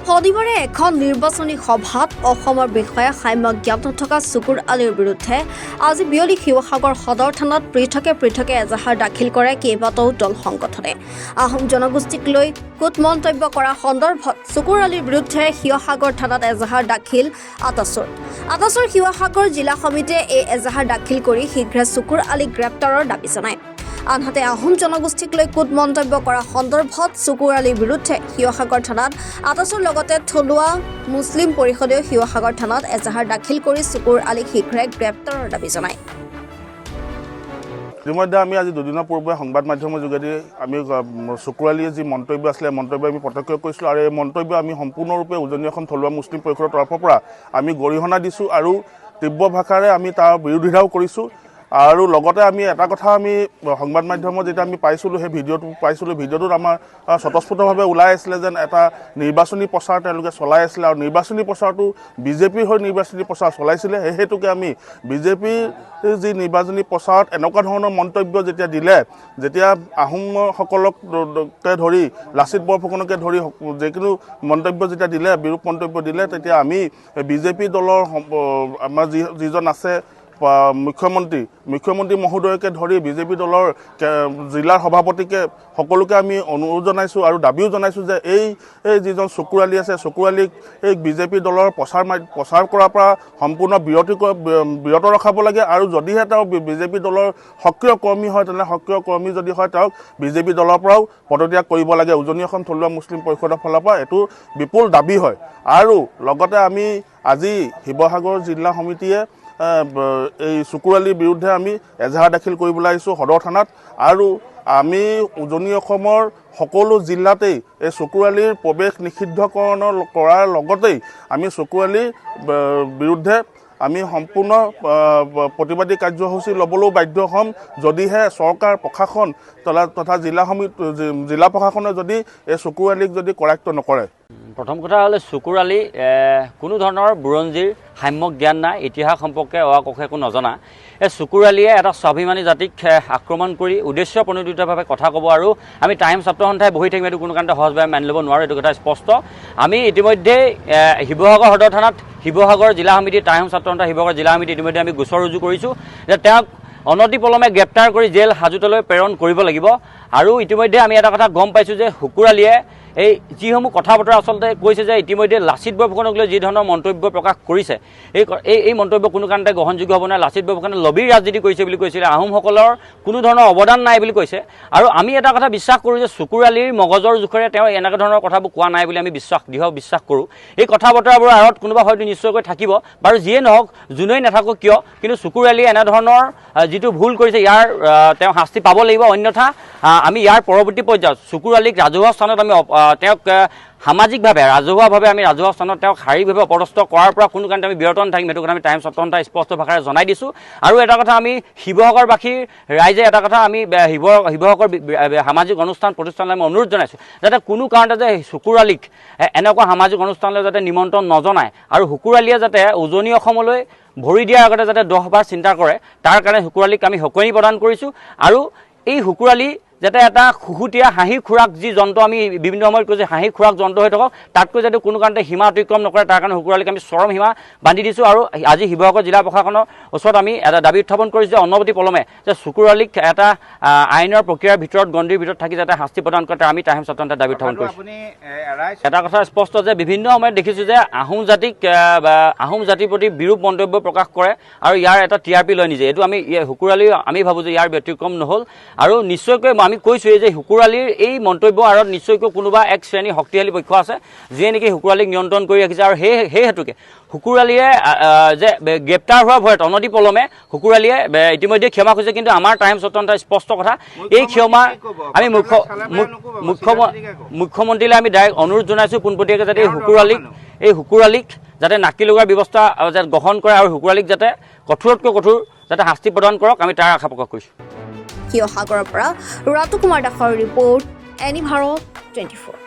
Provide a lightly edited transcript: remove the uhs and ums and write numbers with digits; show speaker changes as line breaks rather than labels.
শনিবাৰে এখন নিৰ্বাচনী সভাত অসমৰ বিষয়া সাম্য জ্ঞাত থকা চুকুৰ আলীৰ বিৰুদ্ধে আজি বিয়লি শিৱসাগৰ সদৰ থানাত পৃথকে এজাহাৰ দাখিল কৰে কেইবাটাও দল সংগঠনে। আহোম জনগোষ্ঠীক লৈ কুট মন্তব্য কৰা সন্দৰ্ভত চুকুৰ আলীৰ বিৰুদ্ধে শিৱসাগৰ থানাত এজাহাৰ দাখিল আটাছৰ শিৱসাগৰ জিলা সমিতিয়ে এই এজাহাৰ দাখিল কৰি শীঘ্ৰে চুকুৰ আলীক গ্ৰেপ্তাৰৰ দাবী জনায়। আনহাতে আহোম জনগোষ্ঠীক লৈ কুট মন্তব্য কৰা সন্দৰ্ভত চুকুৰ আলীৰ বিৰুদ্ধে শিৱসাগৰ থানাত আটাছৰ লগতে থলুৱা মুছলিম পৰিষদেও শিৱসাগৰ থানাত এজাহাৰ দাখিল কৰি চুকুৰ আলীক শীঘ্ৰে গ্ৰেপ্তাৰৰ দাবী জনায়।
ইতিমধ্যে আমি আজি দুদিনৰ পূৰ্বে সংবাদ মাধ্যমৰ যোগেদি আমি চুকুৰ আলীৰ যি মন্তব্য আছিলে মন্তব্য আমি প্ৰত্যক্ষ কৰিছিলোঁ আৰু এই মন্তব্য আমি সম্পূৰ্ণৰূপে উজনি অসম থলুৱা মুছলিম পৰিষদৰ তৰফৰ পৰা আমি গৰিহণা দিছোঁ আৰু তীব্ৰ ভাষাৰে আমি তাৰ বিৰোধিতাও কৰিছোঁ। আৰু লগতে আমি এটা কথা আমি সংবাদ মাধ্যমত যেতিয়া আমি পাইছিলোঁ সেই ভিডিঅ'টোত আমাৰ স্বতঃস্ফূৰ্তভাৱে ওলাই আছিলে যেন এটা নিৰ্বাচনী প্ৰচাৰ তেওঁলোকে চলাই আছিলে আৰু নিৰ্বাচনী প্ৰচাৰটো বিজেপিৰ হৈ নিৰ্বাচনী প্ৰচাৰ চলাইছিলে। সেই হেতুকে আমি বিজেপিৰ যি নিৰ্বাচনী প্ৰচাৰত এনেকুৱা ধৰণৰ মন্তব্য যেতিয়া আহোমসকলকে ধৰি লাচিত বৰফুকনকে ধৰি যিকোনো মন্তব্য যেতিয়া দিলে বিৰূপ মন্তব্য দিলে তেতিয়া আমি বিজেপি দলৰ আমাৰ যিজন আছে মুখ্যমন্ত্ৰী মহোদয়কে ধৰি বিজেপি দলৰ জিলাৰ সভাপতিকে সকলোকে আমি অনুৰোধ জনাইছোঁ আৰু দাবীও জনাইছোঁ যে এই যিজন চুকুৰ আলী আছে চুকুৰ আলীক এই বিজেপি দলৰ প্ৰচাৰ কৰাৰ পৰা সম্পূৰ্ণ বিৰত ৰখাব লাগে আৰু যদিহে তেওঁ বিজেপি দলৰ সক্ৰিয় কৰ্মী হয় তেনেহ'লে সক্ৰিয় কৰ্মী যদি হয় তেওঁক বিজেপি দলৰ পৰাও পদত্যাগ কৰিব লাগে। উজনি অসম থলুৱা মুছলিম পৰিষদৰ ফালৰ পৰা এইটো বিপুল দাবী হয়। আৰু লগতে আমি আজি শিৱসাগৰ জিলা সমিতিয়ে এই চুকুৰ আলীৰ বিৰুদ্ধে আমি এজাহাৰ দাখিল কৰিবলৈ আহিছোঁ সদৰ থানাত আৰু আমি উজনি অসমৰ সকলো জিলাতেই এই চুকুৰ আলীৰ প্ৰৱেশ নিষিদ্ধকৰণ কৰাৰ লগতেই আমি চুকুৰ আলীৰ বিৰুদ্ধে আমি সম্পূৰ্ণ প্ৰতিবাদী কাৰ্যসূচী ল'বলৈও বাধ্য হ'ম যদিহে চৰকাৰ প্ৰশাসন তথা জিলা প্ৰশাসনে যদি এই চুকুৰ আলীক যদি কৰায়ত্ব নকৰে।
প্ৰথম কথা হ'লে চুকুৰ আলী কোনো ধৰণৰ বুৰঞ্জীৰ সাম্যক জ্ঞান নাই, ইতিহাস সম্পৰ্কে অকষে একো নজনা। এই চুকুৰ আলীয়ে এটা স্বাভিমানী জাতিক আক্ৰমণ কৰি উদ্দেশ্য প্ৰণোদিতভাৱে কথা ক'ব আৰু আমি টাইম ছাত্ৰ সন্থাই বহি থাকিম এইটো কোনো কাৰণতে সহজভাৱে মানি ল'ব নোৱাৰোঁ, এইটো কথা স্পষ্ট। আমি ইতিমধ্যে শিৱসাগৰ সদৰ থানাত শিৱসাগৰ জিলা সমিতি টাইম ছাত্ৰ সন্থা শিৱসাগৰ জিলা সমিতি ইতিমধ্যে আমি গোচৰ ৰুজু কৰিছোঁ যে তেওঁক অনতিপলমে গ্ৰেপ্তাৰ কৰি জেল হাজোতলৈ প্ৰেৰণ কৰিব লাগিব। আৰু ইতিমধ্যে আমি এটা কথা গম পাইছোঁ যে চুকুৰ আলীয়ে এই যিসমূহ কথা বতৰা আচলতে কৈছে যে ইতিমধ্যে লাচিত বৰফুকনক লৈ যি ধৰণৰ মন্তব্য প্ৰকাশ কৰিছে এই মন্তব্য কোনো কাৰণতে গ্ৰহণযোগ্য হ'ব নাই। লাচিত বৰফুকনে লবিৰ ৰাজনীতি কৰিছে বুলি কৈছিলে, আহোমসকলৰ কোনো ধৰণৰ অৱদান নাই বুলি কৈছে। আৰু আমি এটা কথা বিশ্বাস কৰোঁ যে চুকুৰ আলীৰ মগজৰ জোখেৰে তেওঁ এনেকুৱা ধৰণৰ কথাবোৰ কোৱা নাই বুলি আমি দৃঢ় বিশ্বাস কৰোঁ। এই কথা বতৰাবোৰৰ আঁৰত কোনোবা হয়তো নিশ্চয়কৈ থাকিব, বাৰু যিয়ে নহওক যোনেই নাথাকক কিয়, কিন্তু চুকুৰ আলীয়ে এনেধৰণৰ যিটো ভুল কৰিছে ইয়াৰ তেওঁ শাস্তি পাব লাগিব। অন্যথা আমি ইয়াৰ পৰৱৰ্তী পৰ্যায়ত চুকুৰ আলীক ৰাজহুৱা স্থানত আমি তেওঁক সামাজিকভাৱে ৰাজহুৱাভাৱে আমি ৰাজহুৱা স্থানত তেওঁক শাৰীৰিকভাৱে অপদস্থ কৰাৰ পৰা কোনো কাৰণতে আমি বিৰত নাথাকিম, সেইটো কথা আমি টাইম ছাত্ৰ সন্থাই স্পষ্ট ভাষাৰে জনাই দিছোঁ। আৰু এটা কথা আমি শিৱসাগৰবাসীৰ ৰাইজে এটা কথা আমি শিৱসাগৰ সামাজিক অনুষ্ঠান প্ৰতিষ্ঠানলৈ আমি অনুৰোধ জনাইছোঁ যাতে কোনো কাৰণতে যে চুকুৰ আলীক এনেকুৱা সামাজিক অনুষ্ঠানলৈ যাতে নিমন্ত্ৰণ নজনায় আৰু চুকুৰ আলীয়ে যাতে উজনি অসমলৈ ভৰি দিয়াৰ আগতে যাতে 10 বাৰ চিন্তা কৰে, তাৰ কাৰণে চুকুৰ আলীক আমি সকনি প্ৰদান কৰিছোঁ। আৰু এই চুকুৰ আলী যাতে এটা খুহুতীয়া হাঁহিৰ খোৰাক যি যন্ত্ৰ আমি বিভিন্ন সময়ত কৈছোঁ হাঁহিৰ খোৰাক যন্ত্ৰ হৈ থাকক, তাতকৈ যাতে কোনো কাৰণতে সীমা অতিক্ৰম নকৰে তাৰ কাৰণে চুকুৰ আলীক আমি চৰম সীমা বান্ধি দিছোঁ। আৰু আজি শিৱসাগৰ জিলা প্ৰশাসনৰ ওচৰত আমি এটা দাবী উত্থাপন কৰিছোঁ যে অনবৰতি পলমে যে চুকুৰ আলীক এটা আইনৰ প্ৰক্ৰিয়াৰ ভিতৰত গণ্ডিৰ ভিতৰত থাকি যাতে শাস্তি প্ৰদান কৰে আমি টাইম ছাত্ৰ সন্থাই দাবী উত্থাপন কৰিছোঁ। এটা কথা স্পষ্ট যে বিভিন্ন সময়ত দেখিছোঁ যে আহোম জাতিৰ প্ৰতি বিৰূপ মন্তব্য প্ৰকাশ কৰে আৰু ইয়াৰ এটা TRP লয় নিজে। এইটো আমি চুকুৰ আলী আমি ভাবোঁ যে ইয়াৰ ব্যতিক্ৰম নহ'ল আৰু নিশ্চয়কৈ আমি কৈছোঁৱেই যে চুকুৰ আলীৰ এই মন্তব্যৰ আঁৰত নিশ্চয়কৈ কোনোবা এক শ্ৰেণী শক্তিশালী পক্ষ আছে যিয়ে নেকি চুকুৰ আলীক নিয়ন্ত্ৰণ কৰি ৰাখিছে। আৰু সেই হেতুকে চুকুৰ আলীয়ে যে গ্ৰেপ্তাৰ হোৱাৰ ভয়ত অনতিপলমে চুকুৰ আলীয়ে ইতিমধ্যে ক্ষমা খুজিছে, কিন্তু আমাৰ টাইম ছাত্ৰ সন্থাৰ স্পষ্ট কথা এই ক্ষমা আমি মুখ্যমন্ত্ৰীলৈ আমি ডাইৰেক্ট অনুৰোধ জনাইছোঁ পোনপটীয়াকৈ যাতে এই চুকুৰ আলীক যাতে নাকি লগোৱাৰ ব্যৱস্থা গ্ৰহণ কৰে আৰু চুকুৰ আলীক যাতে কঠোৰতকৈ কঠোৰ যাতে শাস্তি প্ৰদান কৰক আমি তাৰ আশা প্ৰকাশ কৰিছোঁ।
শিৱসাগৰৰ পৰা ৰাতু কুমাৰ দাসৰ ৰিপৰ্ট, এনি ভাৰত 24।